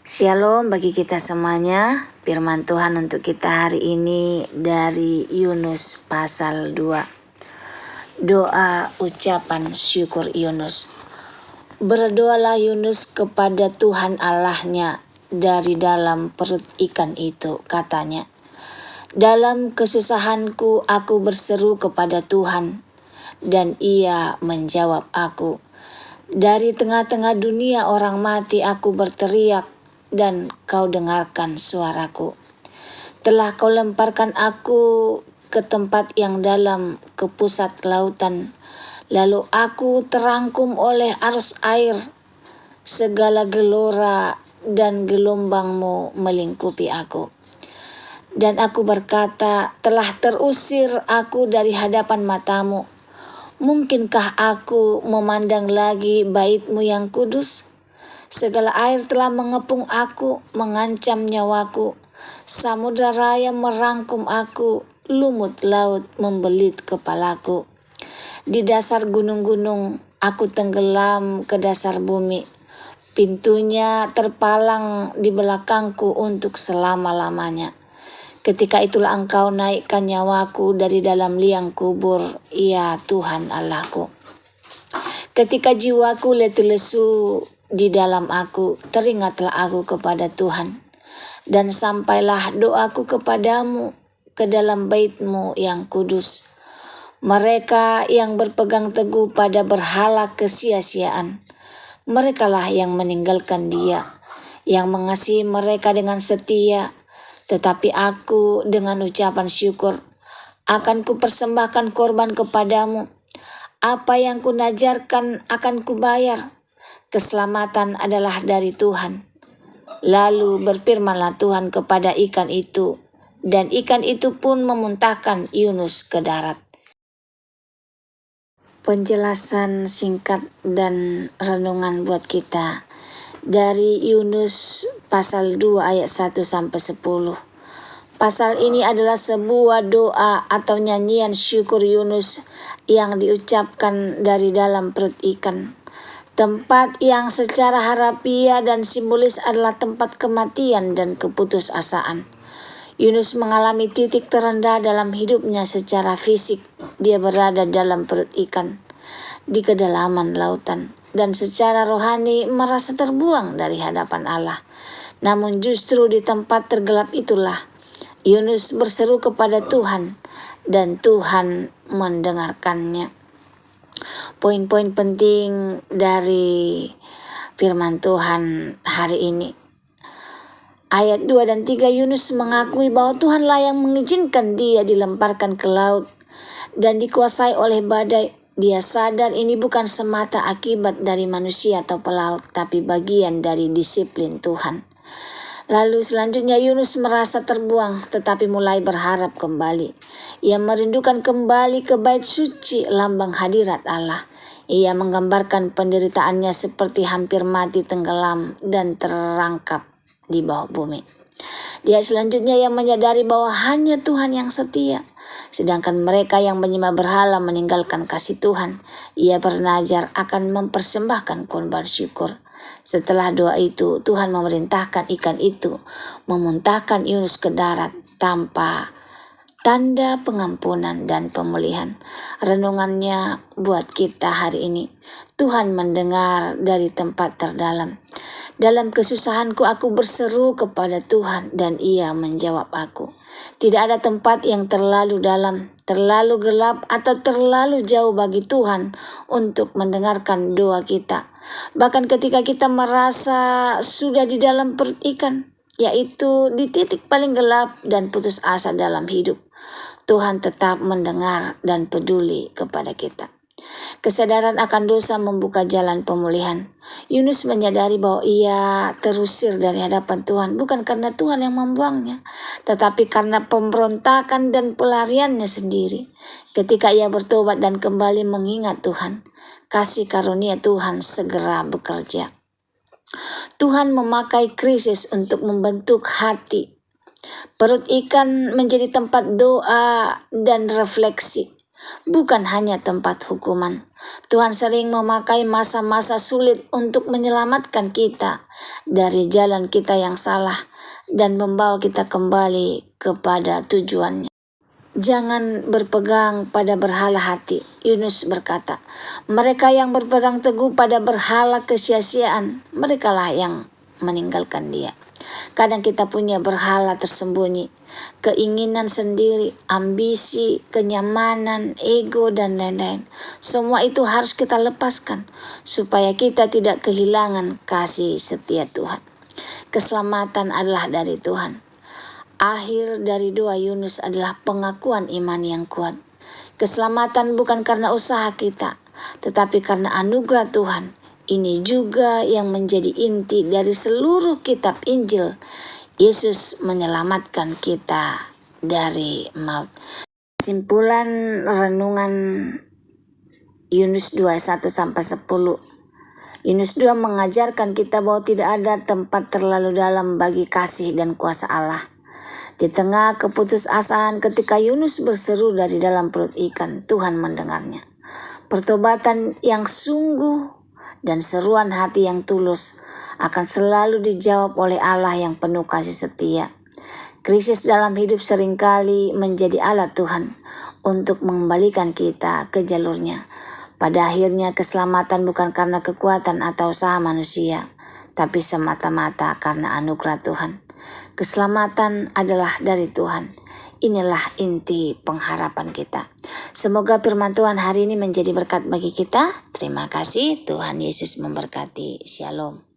Shalom bagi kita semuanya. Firman Tuhan untuk kita hari ini dari Yunus pasal 2. Doa ucapan syukur Yunus. Berdoalah Yunus kepada Tuhan Allahnya dari dalam perut ikan itu, katanya. Dalam kesusahanku aku berseru kepada Tuhan, dan Ia menjawab aku. Dari tengah-tengah dunia orang mati aku berteriak, dan Kau dengarkan suaraku. Telah Kau lemparkan aku ke tempat yang dalam, ke pusat lautan. Lalu aku terangkum oleh arus air. Segala gelora dan gelombang-Mu melingkupi aku. Dan aku berkata, telah terusir aku dari hadapan mata-Mu. Mungkinkah aku memandang lagi bait-Mu yang kudus? Segala air telah mengepung aku, mengancam nyawaku. Samudra raya merangkum aku, lumut laut membelit kepalaku. Di dasar gunung-gunung aku tenggelam ke dasar bumi. Pintunya terpalang di belakangku untuk selama-lamanya. Ketika itulah Engkau naikkan nyawaku dari dalam liang kubur, ya Tuhan Allahku. Ketika jiwaku letih lesu di dalam aku, teringatlah aku kepada Tuhan. Dan sampailah doaku kepadamu ke dalam bait-Mu yang kudus. Mereka yang berpegang teguh pada berhala kesia-siaan, merekalah yang meninggalkan Dia, yang mengasihi mereka dengan setia. Tetapi aku dengan ucapan syukur akan kupersembahkan korban kepadamu. Apa yang kunajarkan akan kubayar. Keselamatan adalah dari Tuhan. Lalu berfirmanlah Tuhan kepada ikan itu, dan ikan itu pun memuntahkan Yunus ke darat. Penjelasan singkat dan renungan buat kita dari Yunus pasal 2 ayat 1 sampai 10. Pasal ini adalah sebuah doa atau nyanyian syukur Yunus yang diucapkan dari dalam perut ikan. Tempat yang secara harafiah dan simbolis adalah tempat kematian dan keputusasaan. Yunus mengalami titik terendah dalam hidupnya secara fisik. Dia berada dalam perut ikan, di kedalaman lautan, dan secara rohani merasa terbuang dari hadapan Allah. Namun justru di tempat tergelap itulah Yunus berseru kepada Tuhan, dan Tuhan mendengarkannya. Poin-poin penting dari firman Tuhan hari ini. Ayat 2 dan 3, Yunus mengakui bahwa Tuhanlah yang mengizinkan dia dilemparkan ke laut dan dikuasai oleh badai. Dia sadar ini bukan semata akibat dari manusia atau pelaut, tapi bagian dari disiplin Tuhan. Lalu selanjutnya Yunus merasa terbuang, tetapi mulai berharap kembali. Ia merindukan kembali ke bait suci, lambang hadirat Allah. Ia menggambarkan penderitaannya seperti hampir mati tenggelam dan terperangkap di bawah bumi. Dia selanjutnya yang menyadari bahwa hanya Tuhan yang setia. Sedangkan mereka yang menyembah berhala meninggalkan kasih Tuhan. Ia bernazar akan mempersembahkan korban syukur. Setelah doa itu, Tuhan memerintahkan ikan itu memuntahkan Yunus ke darat tanpa tanda pengampunan dan pemulihan. Renungannya buat kita hari ini. Tuhan mendengar dari tempat terdalam. Dalam kesusahanku aku berseru kepada Tuhan, dan Ia menjawab aku. Tidak ada tempat yang terlalu dalam, terlalu gelap, atau terlalu jauh bagi Tuhan untuk mendengarkan doa kita. Bahkan ketika kita merasa sudah di dalam perut ikan, yaitu di titik paling gelap dan putus asa dalam hidup, Tuhan tetap mendengar dan peduli kepada kita. Kesadaran akan dosa membuka jalan pemulihan. Yunus menyadari bahwa ia terusir dari hadapan Tuhan bukan karena Tuhan yang membuangnya, tetapi karena pemberontakan dan pelariannya sendiri. Ketika ia bertobat dan kembali mengingat Tuhan, kasih karunia Tuhan segera bekerja. Tuhan memakai krisis untuk membentuk hati. Perut ikan menjadi tempat doa dan refleksi. bukan hanya tempat hukuman. Tuhan sering memakai masa-masa sulit untuk menyelamatkan kita dari jalan kita yang salah dan membawa kita kembali kepada tujuannya. Jangan berpegang pada berhala hati. Yunus berkata, mereka yang berpegang teguh pada berhala kesia-siaan, merekalah yang meninggalkan dia. Kadang kita punya berhala tersembunyi, keinginan sendiri, ambisi, kenyamanan, ego, dan lain-lain. Semua itu harus kita lepaskan supaya kita tidak kehilangan kasih setia Tuhan. Keselamatan adalah dari Tuhan. Akhir dari doa Yunus adalah pengakuan iman yang kuat. Keselamatan bukan karena usaha kita, tetapi karena anugerah Tuhan. Ini juga yang menjadi inti dari seluruh kitab Injil. Yesus menyelamatkan kita dari maut. Kesimpulan renungan Yunus 2:1-10. Yunus 2 mengajarkan kita bahwa tidak ada tempat terlalu dalam bagi kasih dan kuasa Allah. Di tengah keputusasaan ketika Yunus berseru dari dalam perut ikan, Tuhan mendengarnya. Pertobatan yang sungguh dan seruan hati yang tulus akan selalu dijawab oleh Allah yang penuh kasih setia. Krisis dalam hidup seringkali menjadi alat Tuhan untuk mengembalikan kita ke jalurnya. Pada akhirnya keselamatan bukan karena kekuatan atau usaha manusia, tapi semata-mata karena anugerah Tuhan. Keselamatan adalah dari Tuhan. Inilah inti pengharapan kita. Semoga firman Tuhan hari ini menjadi berkat bagi kita. Terima kasih. Tuhan Yesus memberkati. Shalom.